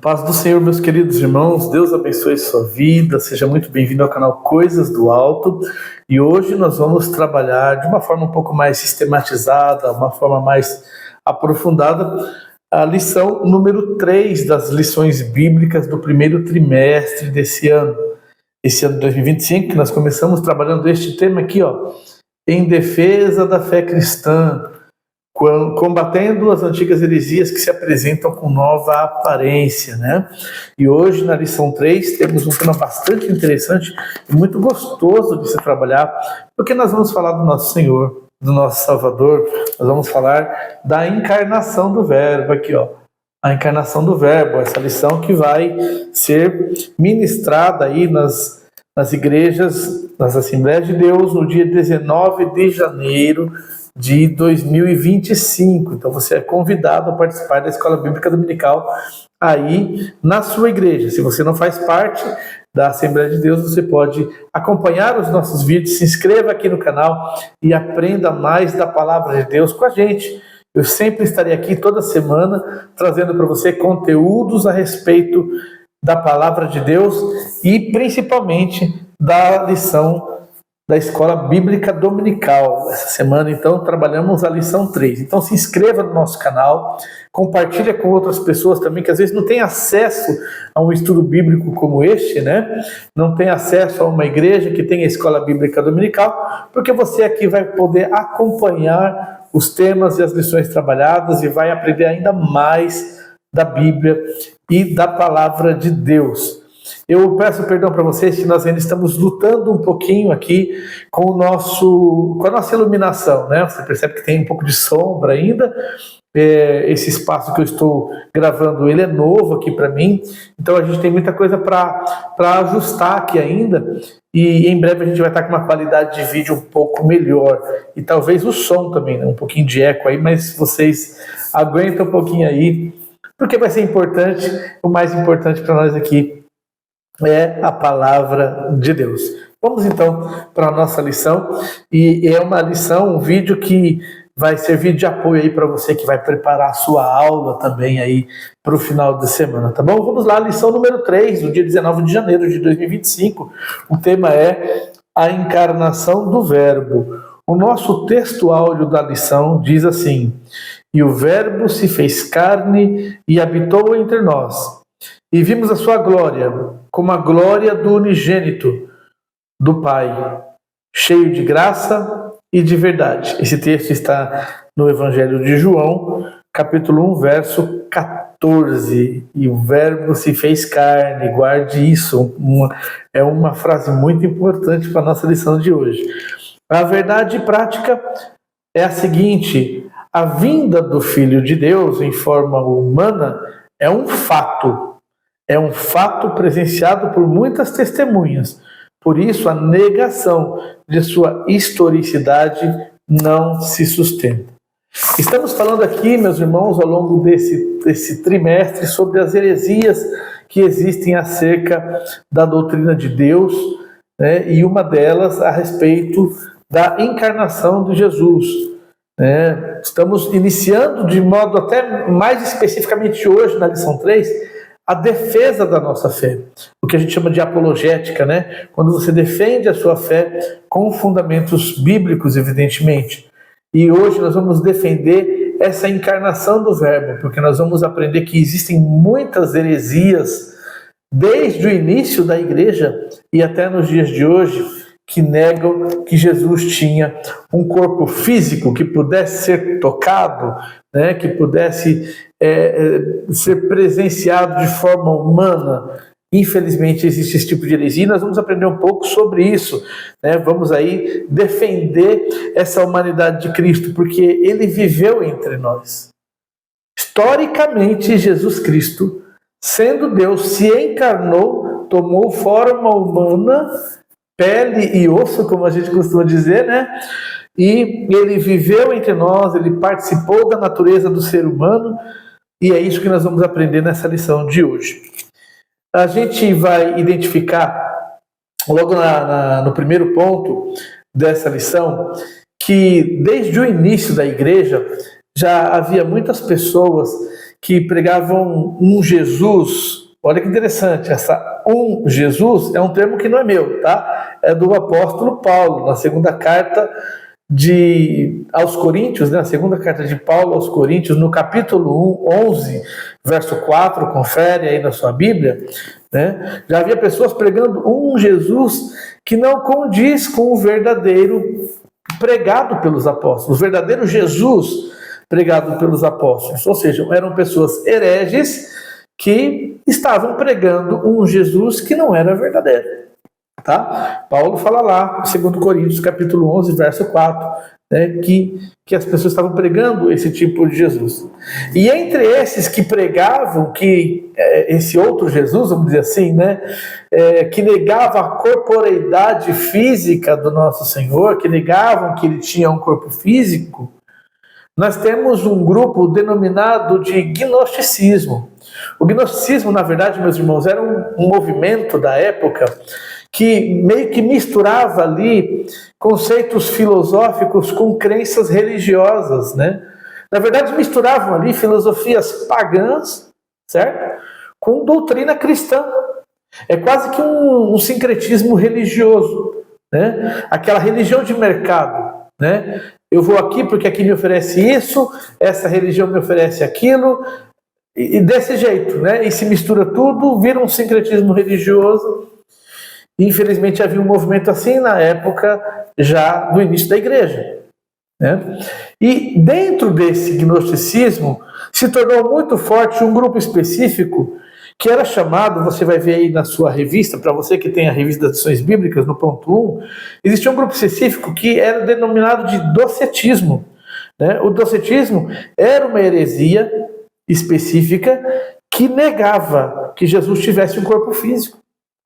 Paz do Senhor, meus queridos irmãos, Deus abençoe sua vida, seja muito bem-vindo ao canal Coisas do Alto. E hoje nós vamos trabalhar de uma forma um pouco mais sistematizada, uma forma mais aprofundada, a lição número 3 das lições bíblicas do primeiro trimestre desse ano. Esse ano de 2025, que nós começamos trabalhando este tema aqui, em defesa da fé cristã, combatendo as antigas heresias que se apresentam com nova aparência, né? E hoje, na lição 3, temos um tema bastante interessante e muito gostoso de se trabalhar, porque nós vamos falar do nosso Senhor, do nosso Salvador, nós vamos falar da encarnação do Verbo aqui, a encarnação do Verbo, essa lição que vai ser ministrada aí nas igrejas, nas Assembleias de Deus, no dia 19 de janeiro de 2025. Então você é convidado a participar da Escola Bíblica Dominical aí na sua igreja. Se você não faz parte da Assembleia de Deus, você pode acompanhar os nossos vídeos, se inscreva aqui no canal e aprenda mais da Palavra de Deus com a gente. Eu sempre estarei aqui toda semana trazendo para você conteúdos a respeito da Palavra de Deus e principalmente da lição da Escola Bíblica Dominical. Essa semana, então, trabalhamos a lição 3. Então, se inscreva no nosso canal, compartilha com outras pessoas também, que às vezes não tem acesso a um estudo bíblico como este, né? Não tem acesso a uma igreja que tem a Escola Bíblica Dominical, porque você aqui vai poder acompanhar os temas e as lições trabalhadas e vai aprender ainda mais da Bíblia e da Palavra de Deus. Eu peço perdão para vocês que nós ainda estamos lutando um pouquinho aqui com a nossa iluminação, né? Você percebe que tem um pouco de sombra ainda. Esse espaço que eu estou gravando, ele é novo aqui para mim, então a gente tem muita coisa para ajustar aqui ainda, e em breve a gente vai estar com uma qualidade de vídeo um pouco melhor, e talvez o som também, né? Um pouquinho de eco aí, mas vocês aguentam um pouquinho aí, porque vai ser importante. O mais importante para nós aqui é a Palavra de Deus. Vamos então para a nossa lição, e é uma lição, um vídeo que vai servir de apoio aí para você que vai preparar a sua aula também aí para o final de semana, tá bom? Vamos lá, lição número 3, do dia 19 de janeiro de 2025. O tema é a encarnação do Verbo. O nosso texto áudio da lição diz assim: e o Verbo se fez carne e habitou entre nós, e vimos a sua glória, como a glória do unigênito do Pai, cheio de graça e de verdade. Esse texto está no Evangelho de João, capítulo 1, verso 14. E o Verbo se fez carne, guarde isso, é uma frase muito importante para a nossa lição de hoje. A verdade prática é a seguinte: a vinda do Filho de Deus em forma humana é um fato presenciado por muitas testemunhas. Por isso, a negação de sua historicidade não se sustenta. Estamos falando aqui, meus irmãos, ao longo desse trimestre, sobre as heresias que existem acerca da doutrina de Deus, né? E uma delas a respeito da encarnação de Jesus. Estamos iniciando de modo até mais especificamente hoje, na lição 3, a defesa da nossa fé, o que a gente chama de apologética, né? Quando você defende a sua fé com fundamentos bíblicos, evidentemente. E hoje nós vamos defender essa encarnação do Verbo, porque nós vamos aprender que existem muitas heresias desde o início da igreja e até nos dias de hoje, que negam que Jesus tinha um corpo físico que pudesse ser tocado, né, que pudesse ser presenciado de forma humana. Infelizmente existe esse tipo de heresia, e nós vamos aprender um pouco sobre isso, né? Vamos aí defender essa humanidade de Cristo, porque ele viveu entre nós. Historicamente, Jesus Cristo, sendo Deus, se encarnou, tomou forma humana, pele e osso, como a gente costuma dizer, né? E ele viveu entre nós, ele participou da natureza do ser humano, e é isso que nós vamos aprender nessa lição de hoje. A gente vai identificar, logo no primeiro ponto dessa lição, que desde o início da igreja já havia muitas pessoas que pregavam um Jesus. Olha que interessante, essa um Jesus é um termo que não é meu, tá? É do apóstolo Paulo, na segunda carta aos Coríntios, né? A segunda carta de Paulo aos Coríntios, no capítulo 11, verso 4, confere aí na sua Bíblia, né? Já havia pessoas pregando um Jesus que não condiz com o verdadeiro pregado pelos apóstolos, o verdadeiro Jesus pregado pelos apóstolos, ou seja, eram pessoas hereges que estavam pregando um Jesus que não era verdadeiro. Tá? Paulo fala lá, 2 Coríntios, capítulo 11, verso 4, né, que as pessoas estavam pregando esse tipo de Jesus. E entre esses que pregavam que esse outro Jesus, vamos dizer assim, né, que negava a corporeidade física do nosso Senhor, que negavam que ele tinha um corpo físico, nós temos um grupo denominado de gnosticismo. O gnosticismo, na verdade, meus irmãos, era um movimento da época que meio que misturava ali conceitos filosóficos com crenças religiosas, né? Na verdade, misturavam ali filosofias pagãs, certo? Com doutrina cristã. É quase que um sincretismo religioso, né? Aquela religião de mercado, né? Eu vou aqui porque aqui me oferece isso, essa religião me oferece aquilo, e desse jeito, né? E se mistura tudo, vira um sincretismo religioso. Infelizmente havia um movimento assim na época já do início da igreja, né? E dentro desse gnosticismo se tornou muito forte um grupo específico que era chamado, você vai ver aí na sua revista, para você que tem a revista das lições bíblicas, no ponto 1, existia um grupo específico que era denominado de docetismo, né? O docetismo era uma heresia específica que negava que Jesus tivesse um corpo físico.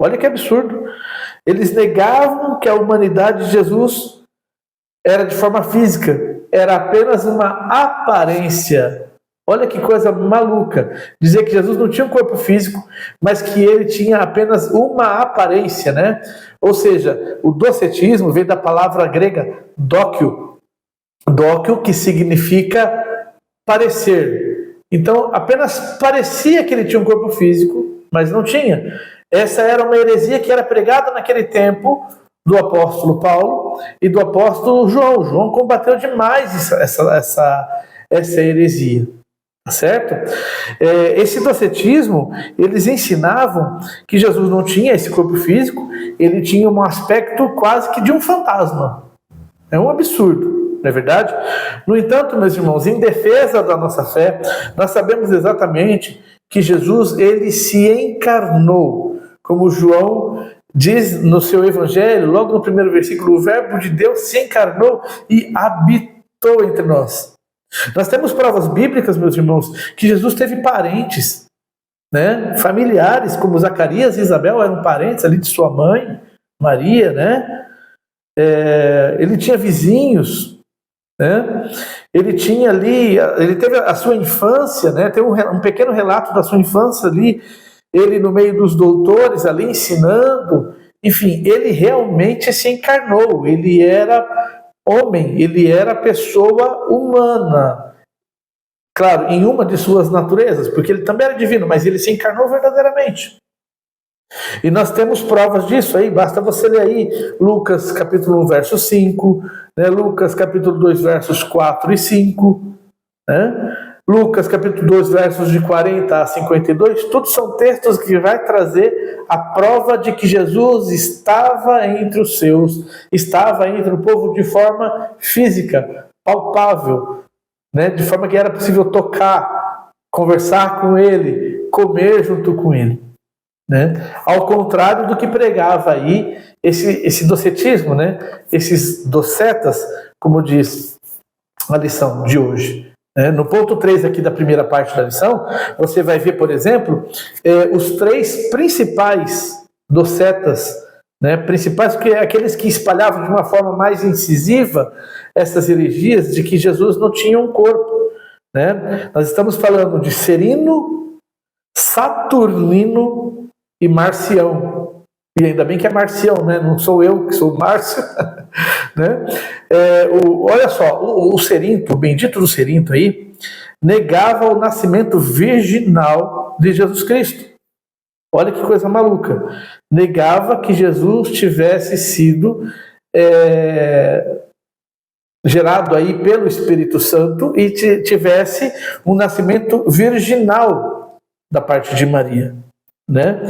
Olha que absurdo. Eles negavam que a humanidade de Jesus era de forma física, era apenas uma aparência. Olha que coisa maluca. Dizer que Jesus não tinha um corpo físico, mas que ele tinha apenas uma aparência, né? Ou seja, o docetismo vem da palavra grega dóquio. Dóquio, que significa parecer. Então, apenas parecia que ele tinha um corpo físico, mas não tinha. Essa era uma heresia que era pregada naquele tempo do apóstolo Paulo e do apóstolo João. João combateu demais essa heresia, certo? Esse docetismo, eles ensinavam que Jesus não tinha esse corpo físico, ele tinha um aspecto quase que de um fantasma. É um absurdo, não é verdade? No entanto, meus irmãos, em defesa da nossa fé, nós sabemos exatamente que Jesus, ele se encarnou. Como João diz no seu evangelho, logo no primeiro versículo, o verbo de Deus se encarnou e habitou entre nós. Nós temos provas bíblicas, meus irmãos, que Jesus teve parentes, né? Familiares, como Zacarias e Isabel eram parentes ali de sua mãe, Maria, né? Ele tinha vizinhos, né? Ele tinha ali, ele teve a sua infância, né? Tem um pequeno relato da sua infância ali, ele no meio dos doutores ali ensinando, enfim, ele realmente se encarnou, ele era homem, ele era pessoa humana, claro, em uma de suas naturezas, porque ele também era divino, mas ele se encarnou verdadeiramente. E nós temos provas disso aí, basta você ler aí Lucas capítulo 1, verso 5, né? Lucas capítulo 2, versos 4 e 5, né? Lucas capítulo 2, versos de 40 a 52, todos são textos que vai trazer a prova de que Jesus estava entre os seus, estava entre o povo de forma física, palpável, né? De forma que era possível tocar, conversar com ele, comer junto com ele, né? Ao contrário do que pregava aí esse docetismo, né? Esses docetas, como diz a lição de hoje. No ponto 3 aqui da primeira parte da lição, você vai ver, por exemplo, os 3 principais docetas, né, principais, que aqueles que espalhavam de uma forma mais incisiva essas heresias de que Jesus não tinha um corpo, né? Nós estamos falando de Serino, Saturnino e Marcião. E ainda bem que é Marcião, né? Não sou eu que sou Márcio. Né? Olha só, o Cerinto, o bendito do Cerinto aí, negava o nascimento virginal de Jesus Cristo. Olha que coisa maluca. Negava que Jesus tivesse sido gerado aí pelo Espírito Santo e tivesse um nascimento virginal da parte de Maria, né?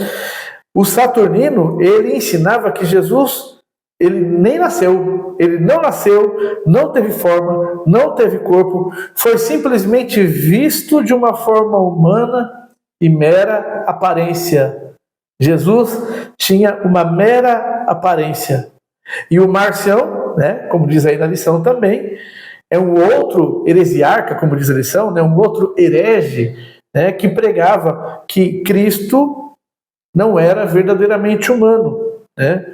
O Saturnino, ele ensinava que Jesus, ele nem nasceu, ele não nasceu, não teve forma, não teve corpo, foi simplesmente visto de uma forma humana e mera aparência. Jesus tinha uma mera aparência. E o Marcião, né, como diz aí na lição também, é um outro heresiarca, como diz a lição, né, um outro herege, né, que pregava que Cristo não era verdadeiramente humano, né?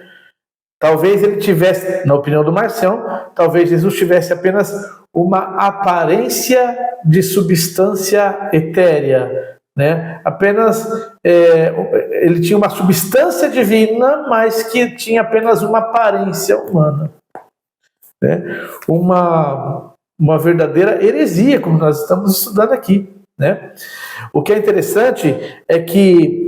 Talvez ele tivesse, na opinião do Marcião, talvez Jesus tivesse apenas uma aparência de substância etérea, né? Apenas ele tinha uma substância divina, mas que tinha apenas uma aparência humana, né? Uma verdadeira heresia, como nós estamos estudando aqui, né? O que é interessante é que,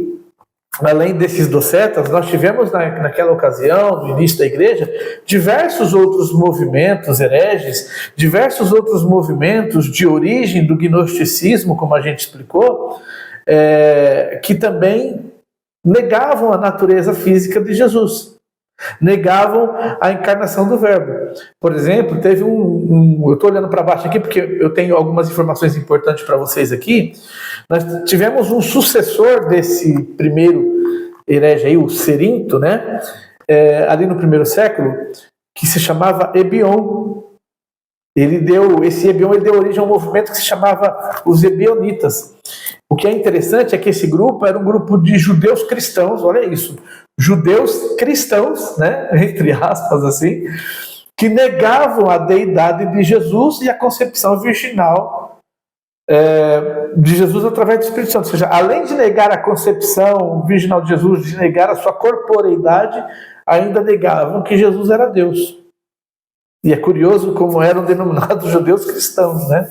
além desses docetas, nós tivemos naquela ocasião, no início da igreja, diversos outros movimentos hereges, diversos outros movimentos de origem do gnosticismo, como a gente explicou, que também negavam a natureza física de Jesus, negavam a encarnação do Verbo. Por exemplo, teve eu estou olhando para baixo aqui porque eu tenho algumas informações importantes para vocês aqui. Nós tivemos um sucessor desse primeiro herege aí, o Cerinto, né? Ali no primeiro século, que se chamava Ebion. Esse Ebion deu origem a um movimento que se chamava os Ebionitas. O que é interessante é que esse grupo era um grupo de judeus cristãos, olha isso, judeus cristãos, né, entre aspas assim, que negavam a deidade de Jesus e a concepção virginal de Jesus através do Espírito Santo. Ou seja, além de negar a concepção virginal de Jesus, de negar a sua corporeidade, ainda negavam que Jesus era Deus. E é curioso como eram denominados judeus cristãos, né?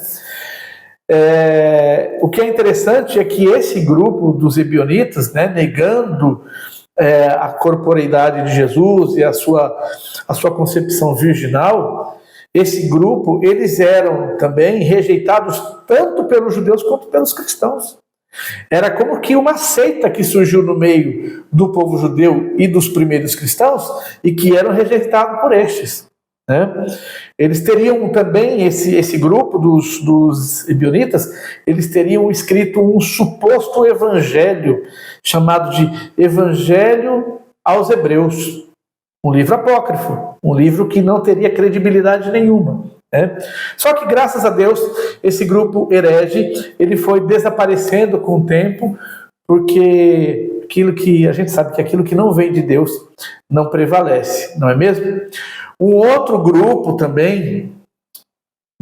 O que é interessante é que esse grupo dos ebionitas, né, negando a corporeidade de Jesus e a sua concepção virginal, esse grupo, eles eram também rejeitados tanto pelos judeus quanto pelos cristãos. Era como que uma seita que surgiu no meio do povo judeu e dos primeiros cristãos e que eram rejeitados por estes, né? Eles teriam também, esse grupo dos ebionitas, eles teriam escrito um suposto evangelho, chamado de Evangelho aos Hebreus, um livro apócrifo, um livro que não teria credibilidade nenhuma, né? Só que, graças a Deus, esse grupo herege, ele foi desaparecendo com o tempo, porque aquilo que a gente sabe que aquilo que não vem de Deus não prevalece, não é mesmo? Um outro grupo também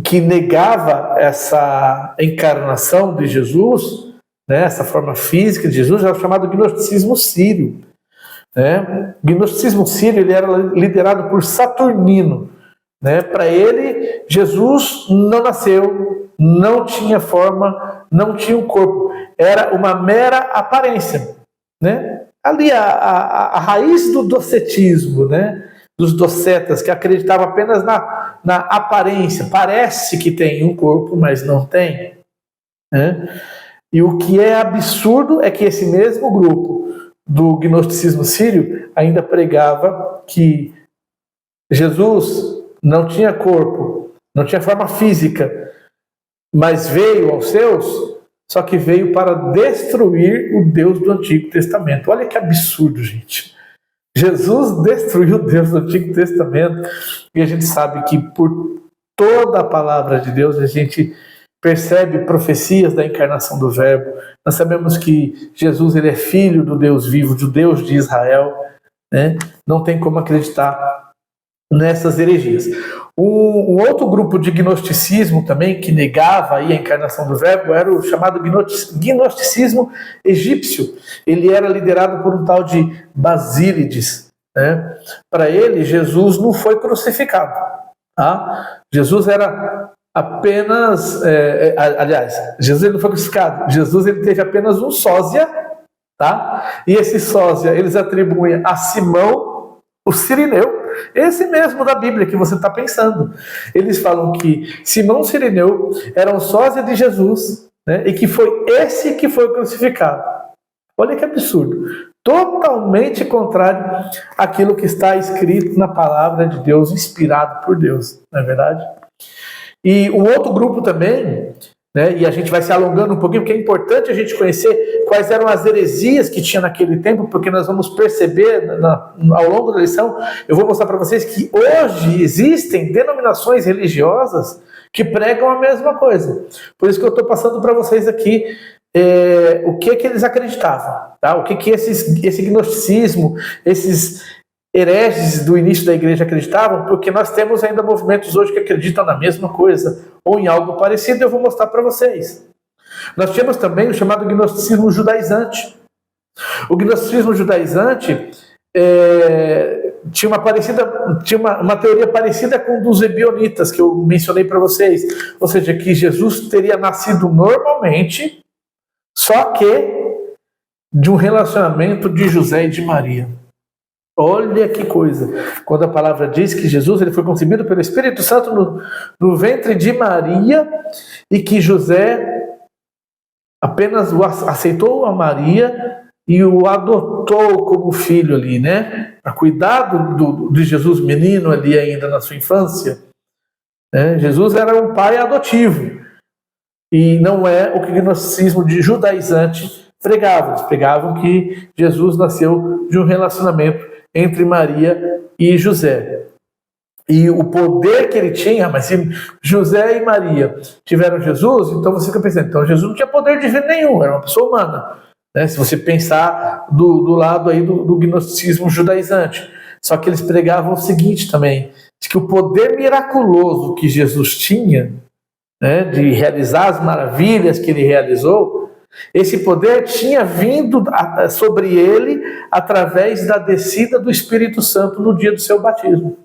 que negava essa encarnação de Jesus, né, essa forma física de Jesus, era chamado gnosticismo sírio, né? O gnosticismo sírio, ele era liderado por Saturnino, né? Para ele, Jesus não nasceu, não tinha forma, não tinha um corpo, era uma mera aparência, né? Ali a raiz do docetismo, né? Dos docetas, que acreditavam apenas na aparência, parece que tem um corpo, mas não tem, né? E o que é absurdo é que esse mesmo grupo do gnosticismo sírio ainda pregava que Jesus não tinha corpo, não tinha forma física, mas veio aos seus, só que veio para destruir o Deus do Antigo Testamento. Olha que absurdo, gente. Jesus destruiu o Deus do Antigo Testamento, e a gente sabe que por toda a palavra de Deus a gente percebe profecias da encarnação do Verbo. Nós sabemos que Jesus, ele é filho do Deus vivo, do Deus de Israel, né? Não tem como acreditar nessas heregias. Um outro grupo de gnosticismo também que negava aí a encarnação do Verbo era o chamado gnosticismo egípcio. Ele era liderado por um tal de Basílides, né? Para ele, Jesus não foi crucificado, tá? Jesus era apenas, aliás, Jesus ele não foi crucificado, Jesus ele teve apenas um sósia, tá? E esse sósia eles atribuem a Simão, o Cirineu, esse mesmo da Bíblia que você está pensando. Eles falam que Simão Cirineu era um sósia de Jesus, né? E que foi esse que foi crucificado. Olha que absurdo. Totalmente contrário àquilo que está escrito na palavra de Deus, inspirado por Deus, não é verdade? E um outro grupo também, né, e a gente vai se alongando um pouquinho, porque é importante a gente conhecer quais eram as heresias que tinha naquele tempo, porque nós vamos perceber ao longo da lição, eu vou mostrar para vocês que hoje existem denominações religiosas que pregam a mesma coisa. Por isso que eu estou passando para vocês aqui o que eles acreditavam, tá? O que esse gnosticismo, esses hereges do início da igreja acreditavam, porque nós temos ainda movimentos hoje que acreditam na mesma coisa, ou em algo parecido, eu vou mostrar para vocês. Nós tínhamos também o chamado gnosticismo judaizante. O gnosticismo judaizante tinha uma teoria parecida com dos ebionitas, que eu mencionei para vocês, ou seja, que Jesus teria nascido normalmente, só que de um relacionamento de José e de Maria. Olha que coisa! Quando a palavra diz que Jesus ele foi concebido pelo Espírito Santo no ventre de Maria e que José apenas aceitou a Maria e o adotou como filho ali, né? Para cuidar de Jesus menino ali ainda na sua infância. Né? Jesus era um pai adotivo. E não é o que o gnosticismo de judaizante pregava. Eles pregavam que Jesus nasceu de um relacionamento entre Maria e José. E o poder que ele tinha, mas se José e Maria tiveram Jesus, então você fica pensando, então Jesus não tinha poder divino nenhum, era uma pessoa humana. Né? Se você pensar do lado aí do gnosticismo judaizante. Só que eles pregavam o seguinte também, de que o poder miraculoso que Jesus tinha, né, de realizar as maravilhas que ele realizou, esse poder tinha vindo sobre ele através da descida do Espírito Santo no dia do seu batismo.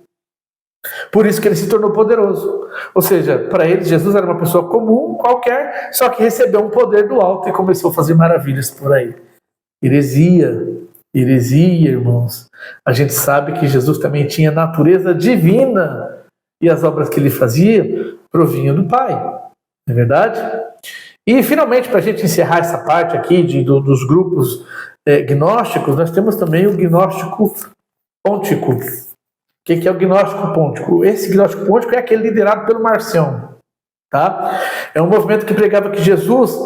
Por isso que ele se tornou poderoso. Ou seja, para eles Jesus era uma pessoa comum, qualquer, só que recebeu um poder do alto e começou a fazer maravilhas por aí. Heresia, irmãos. A gente sabe que Jesus também tinha natureza divina e as obras que ele fazia provinham do Pai, não é verdade? E finalmente, para a gente encerrar essa parte aqui dos grupos gnósticos, nós temos também o gnóstico pôntico. O que é o gnóstico pôntico? Esse gnóstico pôntico é aquele liderado pelo Marcião. Tá? É um movimento que pregava que Jesus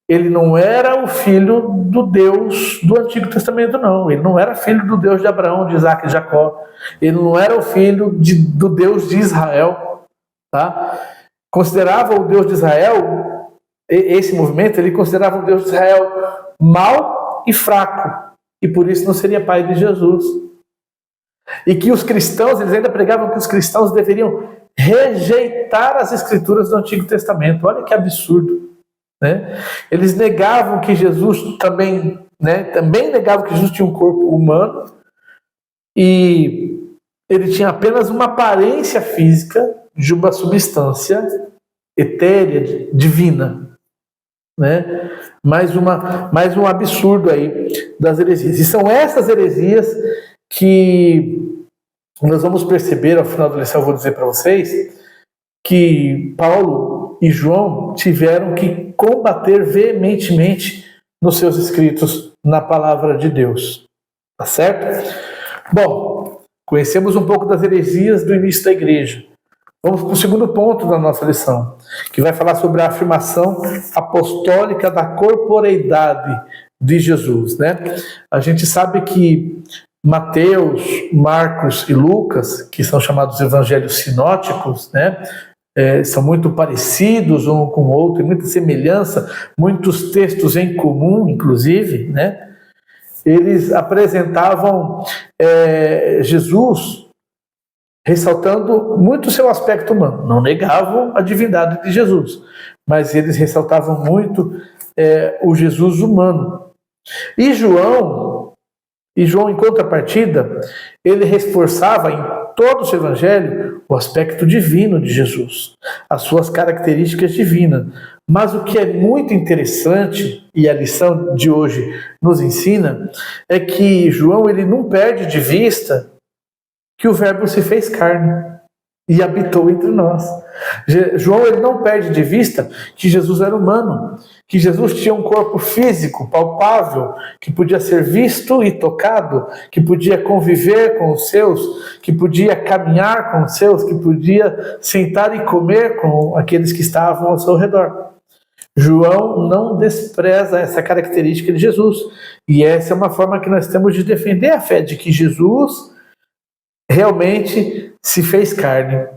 ele não era o filho do Deus do Antigo Testamento, não. Ele não era filho do Deus de Abraão, de Isaac e de Jacó. Ele não era o filho do Deus de Israel. Tá? Considerava o Deus de Israel, esse movimento, ele considerava o Deus de Israel mau e fraco, e por isso não seria pai de Jesus. E que os cristãos, eles ainda pregavam que os cristãos deveriam rejeitar as escrituras do Antigo Testamento. Olha que absurdo, né? Eles negavam que Jesus também negavam que Jesus tinha um corpo humano, e ele tinha apenas uma aparência física de uma substância etérea, divina, né? Mais um absurdo aí das heresias. E são essas heresias que nós vamos perceber ao final da lição. Eu vou dizer para vocês que Paulo e João tiveram que combater veementemente nos seus escritos na palavra de Deus. Tá certo? Bom, conhecemos um pouco das heresias do início da igreja. Vamos para o segundo ponto da nossa lição, que vai falar sobre a afirmação apostólica da corporeidade de Jesus, né? A gente sabe que Mateus, Marcos e Lucas, que são chamados evangelhos sinóticos, né? São muito parecidos um com o outro, muita semelhança, muitos textos em comum, inclusive, né? Eles apresentavam Jesus ressaltando muito o seu aspecto humano. Não negavam a divindade de Jesus, mas eles ressaltavam muito o Jesus humano. E João, em contrapartida, ele reforçava em todo o seu evangelho o aspecto divino de Jesus, as suas características divinas. Mas o que é muito interessante, e a lição de hoje nos ensina, é que João ele não perde de vista que o Verbo se fez carne e habitou entre nós. João ele não perde de vista que Jesus era humano, que Jesus tinha um corpo físico, palpável, que podia ser visto e tocado, que podia conviver com os seus, que podia caminhar com os seus, que podia sentar e comer com aqueles que estavam ao seu redor. João não despreza essa característica de Jesus. E essa é uma forma que nós temos de defender a fé de que Jesus realmente se fez carne,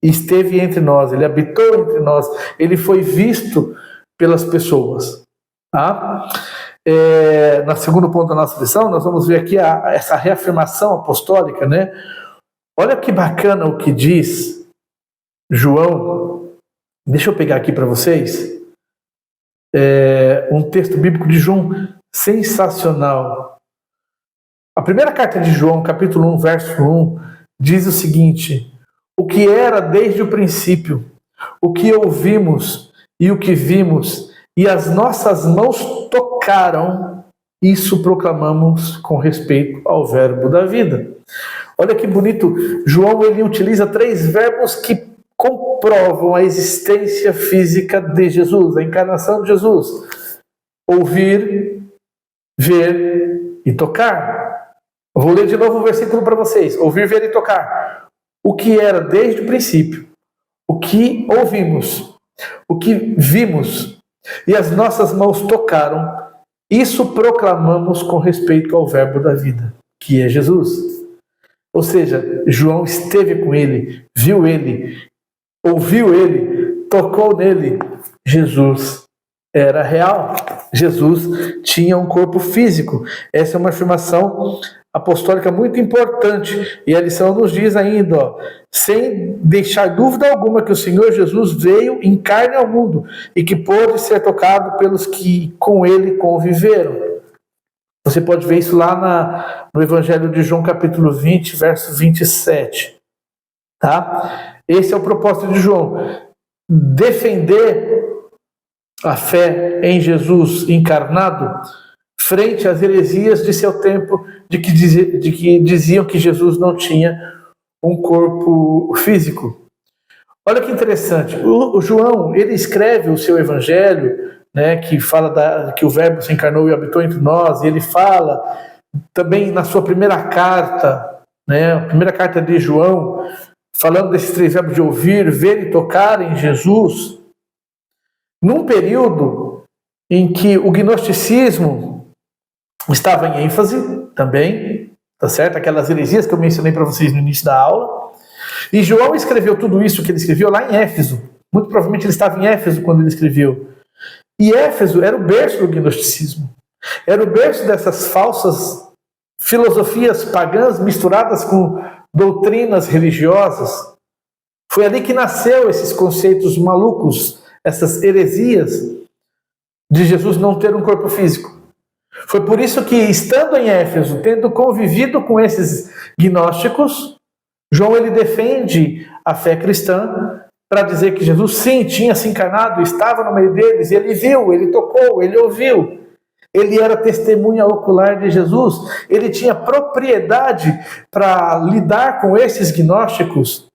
esteve entre nós, ele habitou entre nós, ele foi visto pelas pessoas. Tá? No segundo ponto da nossa lição, nós vamos ver aqui essa reafirmação apostólica, né? Olha que bacana o que diz João. Deixa eu pegar aqui para vocês um texto bíblico de João sensacional. A primeira carta de João, capítulo 1, verso 1, diz o seguinte: o que era desde o princípio, o que ouvimos e o que vimos, e as nossas mãos tocaram, isso proclamamos com respeito ao verbo da vida. Olha que bonito, João ele utiliza 3 verbos que comprovam a existência física de Jesus, a encarnação de Jesus: ouvir, ver e tocar. Eu vou ler de novo o versículo para vocês. Ouvir, ver e tocar. O que era desde o princípio, o que ouvimos, o que vimos, e as nossas mãos tocaram, isso proclamamos com respeito ao verbo da vida, que é Jesus. Ou seja, João esteve com ele, viu ele, ouviu ele, tocou nele. Jesus era real. Jesus tinha um corpo físico. Essa é uma afirmação apostólica muito importante. E a lição nos diz ainda, sem deixar dúvida alguma, que o Senhor Jesus veio em carne ao mundo e que pôde ser tocado pelos que com ele conviveram. Você pode ver isso lá no Evangelho de João, capítulo 20, verso 27. Tá? Esse é o propósito de João. Defender a fé em Jesus encarnado frente às heresias de seu tempo, de que diziam que Jesus não tinha um corpo físico. Olha que interessante. O João, ele escreve o seu evangelho, né, que fala que o Verbo se encarnou e habitou entre nós, e ele fala também na sua primeira carta, né, a primeira carta de João, falando desses 3 verbos de ouvir, ver e tocar em Jesus, num período em que o gnosticismo estava em ênfase também, tá certo? Aquelas heresias que eu mencionei para vocês no início da aula. E João escreveu tudo isso que ele escreveu lá em Éfeso. Muito provavelmente ele estava em Éfeso quando ele escreveu. E Éfeso era o berço do gnosticismo. Era o berço dessas falsas filosofias pagãs misturadas com doutrinas religiosas. Foi ali que nasceu esses conceitos malucos, essas heresias de Jesus não ter um corpo físico. Foi por isso que, estando em Éfeso, tendo convivido com esses gnósticos, João ele defende a fé cristã para dizer que Jesus sim tinha se encarnado, estava no meio deles, ele viu, ele tocou, ele ouviu. Ele era testemunha ocular de Jesus, ele tinha propriedade para lidar com esses gnósticos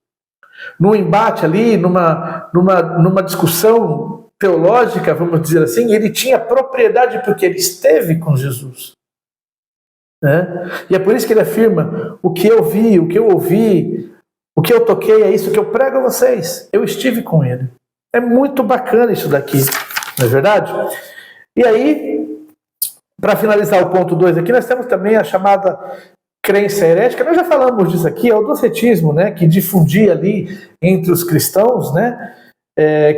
num embate ali, numa discussão teológica, vamos dizer assim. Ele tinha propriedade porque ele esteve com Jesus. Né? E é por isso que ele afirma: o que eu vi, o que eu ouvi, o que eu toquei, é isso que eu prego a vocês. Eu estive com ele. É muito bacana isso daqui, não é verdade? E aí, para finalizar o ponto 2 aqui, nós temos também a chamada crença herética. Nós já falamos disso aqui, é o docetismo, né, que difundia ali entre os cristãos, né,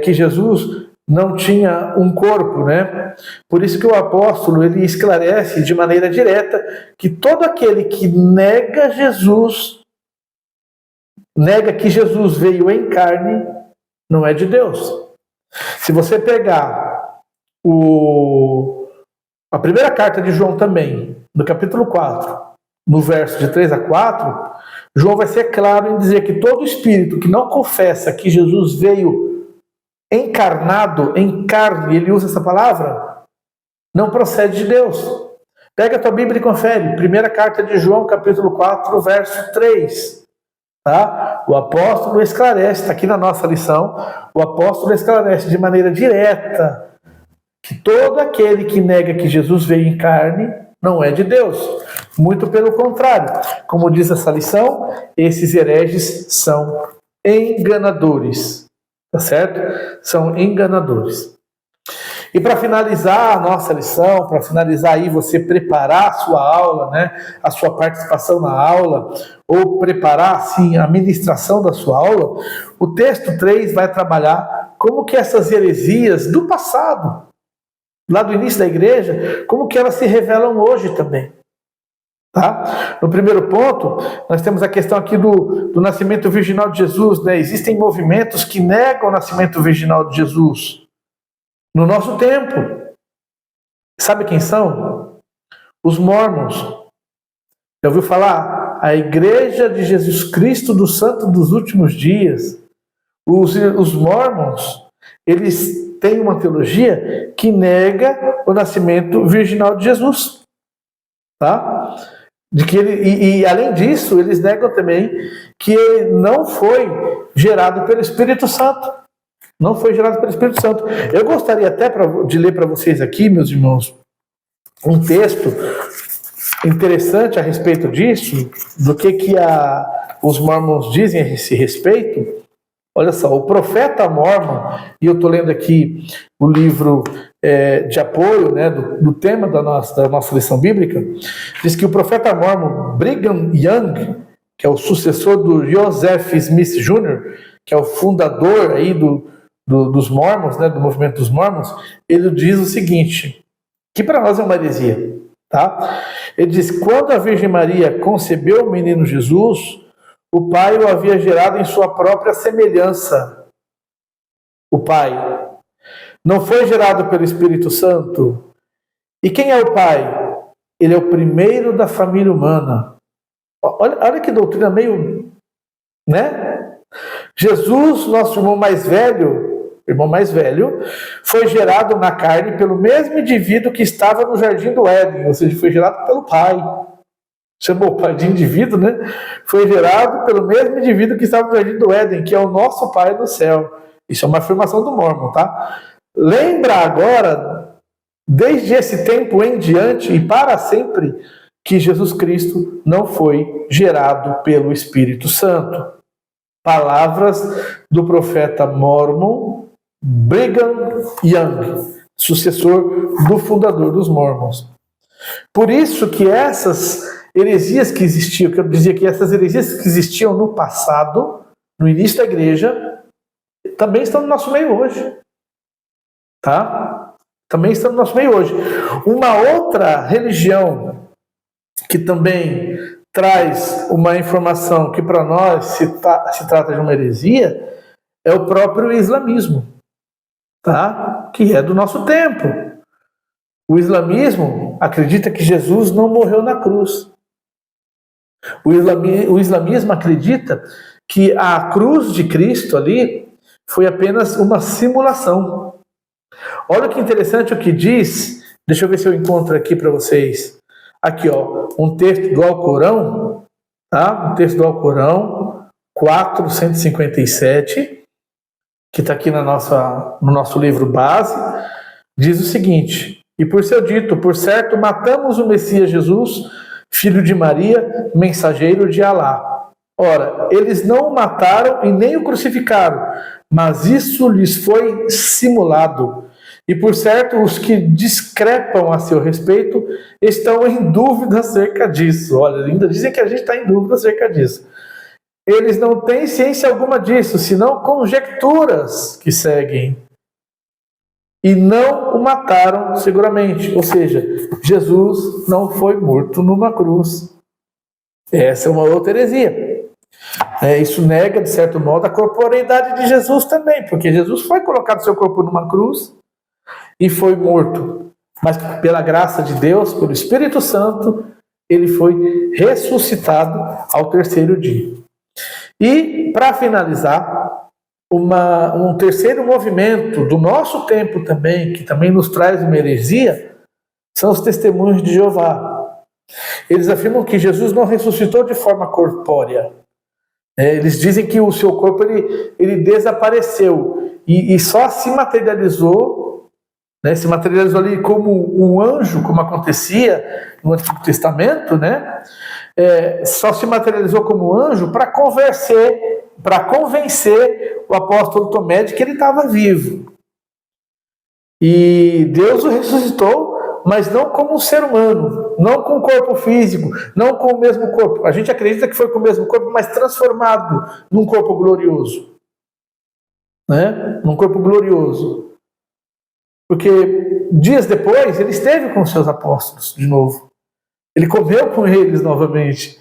que Jesus não tinha um corpo, né? Por isso que o apóstolo ele esclarece de maneira direta que todo aquele que nega Jesus, nega que Jesus veio em carne, não é de Deus. Se você pegar a primeira carta de João também, no capítulo 4, no verso de 3 a 4, João vai ser claro em dizer que todo espírito que não confessa que Jesus veio encarnado, em carne, ele usa essa palavra, não procede de Deus. Pega a tua Bíblia e confere. Primeira carta de João, capítulo 4, verso 3. Tá? O apóstolo esclarece, está aqui na nossa lição, o apóstolo esclarece de maneira direta que todo aquele que nega que Jesus veio em carne não é de Deus. Muito pelo contrário. Como diz essa lição, esses hereges são enganadores. Tá certo? São enganadores. E para finalizar a nossa lição, para finalizar aí você preparar a sua aula, né, a sua participação na aula, ou preparar assim a ministração da sua aula, o texto 3 vai trabalhar como que essas heresias do passado, lá do início da igreja, como que elas se revelam hoje também. Tá? No primeiro ponto, nós temos a questão aqui do nascimento virginal de Jesus, né? Existem movimentos que negam o nascimento virginal de Jesus. No nosso tempo, sabe quem são? Os mórmons. Já ouviu falar? A Igreja de Jesus Cristo do Santo dos Últimos Dias. Os mórmons, eles têm uma teologia que nega o nascimento virginal de Jesus. Tá? De que ele, e além disso, eles negam também que ele não foi gerado pelo Espírito Santo. Não foi gerado pelo Espírito Santo. Eu gostaria até de ler para vocês aqui, meus irmãos, um texto interessante a respeito disso, do que os mormons dizem a esse respeito. Olha só, o profeta mormon, e eu estou lendo aqui o livro de apoio, né, do tema da nossa lição bíblica, diz que o profeta mormon Brigham Young, que é o sucessor do Joseph Smith Jr., que é o fundador aí dos mormons, né, do movimento dos mormons, ele diz o seguinte, que para nós é uma heresia, tá? Ele diz, quando a Virgem Maria concebeu o menino Jesus, o Pai o havia gerado em sua própria semelhança. O Pai não foi gerado pelo Espírito Santo. E quem é o Pai? Ele é o primeiro da família humana. Olha que doutrina meio, né? Jesus, nosso irmão mais velho, foi gerado na carne pelo mesmo indivíduo que estava no Jardim do Éden, ou seja, foi gerado pelo Pai. Chamou o Pai de indivíduo, né? Foi gerado pelo mesmo indivíduo que estava no Jardim do Éden, que é o nosso Pai do céu. Isso é uma afirmação do Mormon, tá? Lembra agora, desde esse tempo em diante e para sempre, que Jesus Cristo não foi gerado pelo Espírito Santo. Palavras do profeta Mormon Brigham Young, sucessor do fundador dos Mormons. Por isso que essas heresias que existiam, que eu dizia que essas heresias que existiam no passado, no início da igreja, também estão no nosso meio hoje. Tá? Também estão no nosso meio hoje. Uma outra religião que também traz uma informação que para nós se trata de uma heresia é o próprio islamismo, tá? Que é do nosso tempo. O islamismo acredita que Jesus não morreu na cruz. O islamismo acredita que a cruz de Cristo ali foi apenas uma simulação. Olha que interessante o que diz, deixa eu ver se eu encontro aqui para vocês. Aqui, ó, um texto do Alcorão, tá? Um texto do Alcorão, 457, que está aqui no nosso livro base, diz o seguinte: e por seu dito, por certo, matamos o Messias Jesus, filho de Maria, mensageiro de Alá. Ora, eles não o mataram e nem o crucificaram, mas isso lhes foi simulado. E por certo, os que discrepam a seu respeito estão em dúvida acerca disso. Olha, ainda dizem que a gente está em dúvida acerca disso. Eles não têm ciência alguma disso, senão conjecturas que seguem. E não o mataram seguramente. Ou seja, Jesus não foi morto numa cruz. Essa é uma outra heresia. Isso nega, de certo modo, a corporeidade de Jesus também, porque Jesus foi colocado seu corpo numa cruz e foi morto. Mas pela graça de Deus, pelo Espírito Santo, ele foi ressuscitado ao terceiro dia. E, para finalizar, um terceiro movimento do nosso tempo também, que também nos traz uma heresia, são os testemunhos de Jeová. Eles afirmam que Jesus não ressuscitou de forma corpórea. Eles dizem que o seu corpo ele desapareceu e só se materializou, né, se materializou ali como um anjo, como acontecia no Antigo Testamento, né? Só se materializou como anjo para convencer o apóstolo Tomé de que ele estava vivo. E Deus o ressuscitou, mas não como um ser humano, não com corpo físico, não com o mesmo corpo. A gente acredita que foi com o mesmo corpo, mas transformado num corpo glorioso. Né? Num corpo glorioso. Porque dias depois, ele esteve com os seus apóstolos de novo. Ele comeu com eles novamente.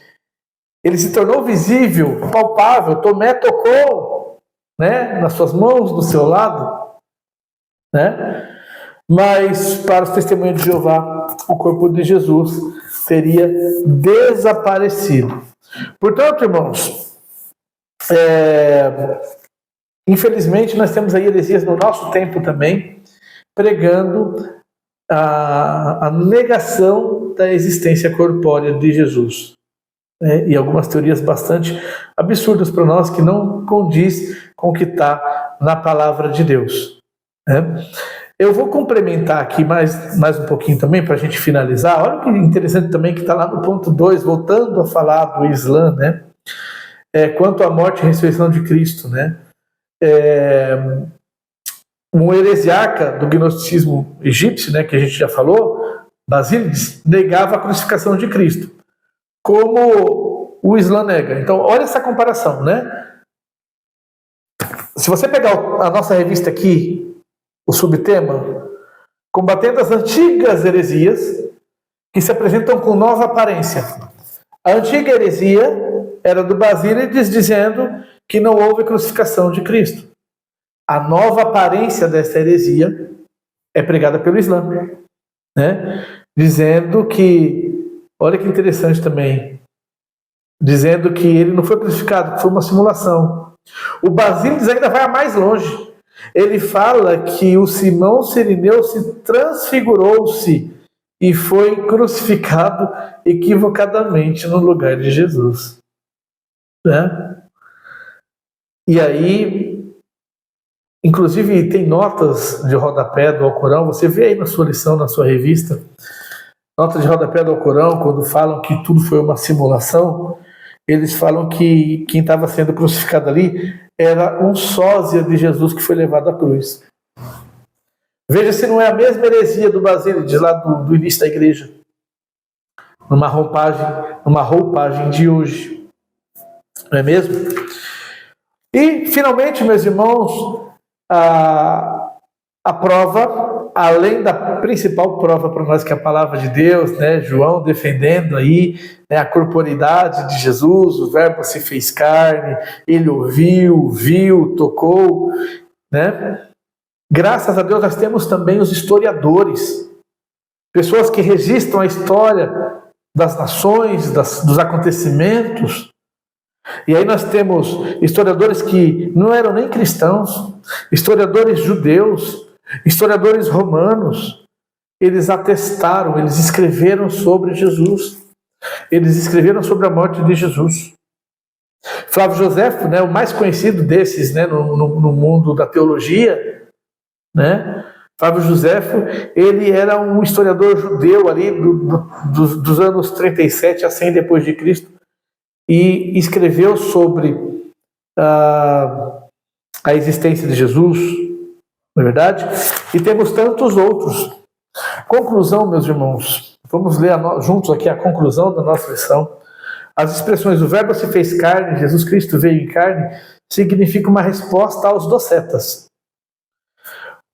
Ele se tornou visível, palpável. Tomé tocou, né, nas suas mãos, do seu lado. Né? Mas para os testemunhos de Jeová, o corpo de Jesus teria desaparecido. Portanto, irmãos, infelizmente nós temos aí heresias no nosso tempo também, pregando a negação da existência corpórea de Jesus. E algumas teorias bastante absurdas para nós, que não condiz com o que está na palavra de Deus. Eu vou complementar aqui mais um pouquinho também para a gente finalizar. Olha que interessante também que está lá no ponto 2, voltando a falar do Islã, né? Quanto à morte e ressurreição de Cristo, né? Um heresiarca do gnosticismo egípcio, né, que a gente já falou, Basílides, negava a crucificação de Cristo, como o Islã nega. Então, olha essa comparação, né? Se você pegar a nossa revista aqui, o subtema, combatendo as antigas heresias que se apresentam com nova aparência. A antiga heresia era do Basílides dizendo que não houve crucificação de Cristo. A nova aparência dessa heresia é pregada pelo Islã, né? Dizendo que, olha que interessante também, dizendo que ele não foi crucificado, que foi uma simulação. O Basílides ainda vai mais longe. Ele fala que o Simão Cirineu se transfigurou-se e foi crucificado equivocadamente no lugar de Jesus. Né? E aí, inclusive tem notas de rodapé do Alcorão, você vê aí na sua lição, na sua revista, notas de rodapé do Alcorão, quando falam que tudo foi uma simulação, eles falam que quem estava sendo crucificado ali era um sósia de Jesus que foi levado à cruz. Veja se não é a mesma heresia do Basílides lá do início da igreja, numa roupagem de hoje. Não é mesmo? E, finalmente, meus irmãos, a prova, além da principal prova para nós, que é a palavra de Deus, né? João defendendo aí, né, a corporeidade de Jesus, o verbo se fez carne, ele ouviu, viu, tocou, né? Graças a Deus nós temos também os historiadores, pessoas que registram a história das nações, dos acontecimentos. E aí nós temos historiadores que não eram nem cristãos, historiadores judeus, historiadores romanos. Eles atestaram, eles escreveram sobre Jesus. Eles escreveram sobre a morte de Jesus. Flávio Joséfo, né, o mais conhecido desses, né, no mundo da teologia, né? Flávio Joséfo, ele era um historiador judeu ali dos anos 37 a 100 depois de Cristo, e escreveu sobre a existência de Jesus, não é verdade? E temos tantos outros. Conclusão, meus irmãos, vamos ler juntos aqui a conclusão da nossa lição. As expressões "o verbo se fez carne", "Jesus Cristo veio em carne", significa uma resposta aos docetas.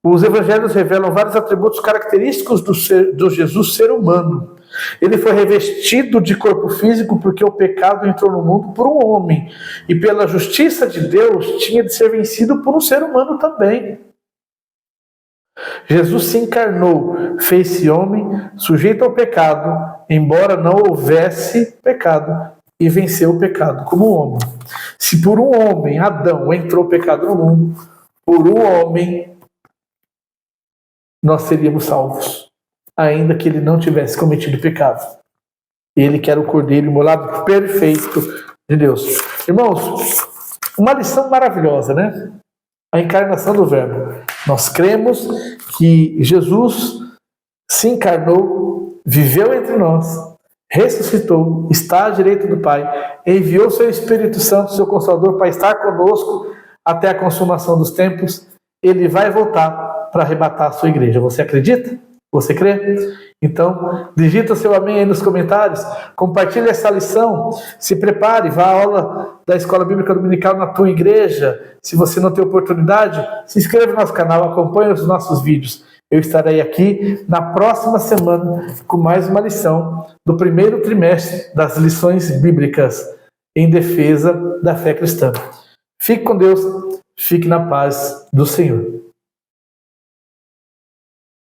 Os evangelhos revelam vários atributos característicos do Jesus ser humano. Ele foi revestido de corpo físico porque o pecado entrou no mundo por um homem. E pela justiça de Deus tinha de ser vencido por um ser humano também. Jesus se encarnou, fez-se homem, sujeito ao pecado, embora não houvesse pecado, e venceu o pecado como homem. Se por um homem, Adão, entrou o pecado no mundo, por um homem nós seríamos salvos, ainda que ele não tivesse cometido pecado. Ele que era o cordeiro imolado perfeito de Deus. Irmãos, uma lição maravilhosa, né? A encarnação do Verbo. Nós cremos que Jesus se encarnou, viveu entre nós, ressuscitou, está à direita do Pai, enviou seu Espírito Santo, seu Consolador, para estar conosco até a consumação dos tempos. Ele vai voltar para arrebatar a sua igreja. Você acredita? Você crê? Então, digita seu amém aí nos comentários, compartilhe essa lição, se prepare, vá à aula da Escola Bíblica Dominical na tua igreja. Se você não tem oportunidade, se inscreva no nosso canal, acompanhe os nossos vídeos. Eu estarei aqui na próxima semana com mais uma lição do primeiro trimestre das lições bíblicas em defesa da fé cristã. Fique com Deus, fique na paz do Senhor.